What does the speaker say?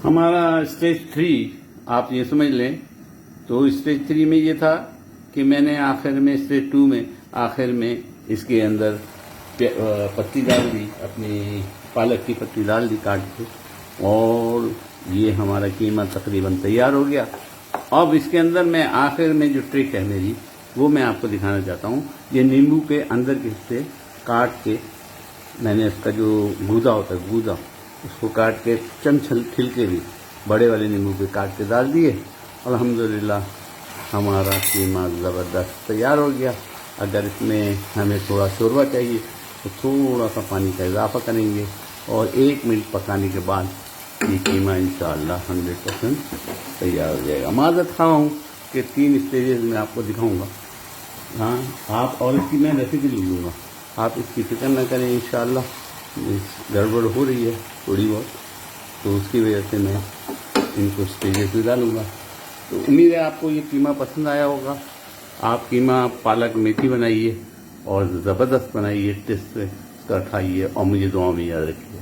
हमारा स्टेज 3 आप ये समझ लें। तो स्टेज 3 में ये था कि मैंने आखिर में स्टेज 2 में आखिर में इसके अंदर पत्ती डाल दी, अपनी पालक की पत्ती डाल दी काट के, और ये हमारा कीमा तकरीबन तैयार हो गया। अब इसके अंदर मैं आखिर में जो ट्रिक है मेरी वो मैं आपको दिखाना चाहता हूँ। ये नींबू के अंदर के हिस्से काट के मैंने इसका जो गूदा होता है गूदा उसको काट के चंद छिलके भी बड़े वाले नींबू पे काट के डाल दिए। अल्हम्दुलिल्लाह हमारा कीमा ज़बरदस्त तैयार हो गया। अगर इसमें हमें थोड़ा शोरबा चाहिए तो थोड़ा सा पानी का इजाफा करेंगे और 1 मिनट पकाने के बाद ये कीमा इंशाअल्लाह 100% तैयार हो जाएगा। माज़रत खा हूँ कि 3 स्टेजेस में आपको दिखाऊंगा। हाँ, आप और इसकी मैं रेसिपी लिख लूँगा, आप इसकी फिक्र न करें। इंशाअल्लाह गड़बड़ हो रही है थोड़ी बहुत, तो उसकी वजह से मैं इनको स्टेजेस में डालूँगा। तो उम्मीद है आपको ये कीमा पसंद आया होगा। आप कीमा पालक मेथी बनाइए और ज़बरदस्त बनाइए, टेस्ट से इसका खाइए और मुझे दुआ में याद रखिए।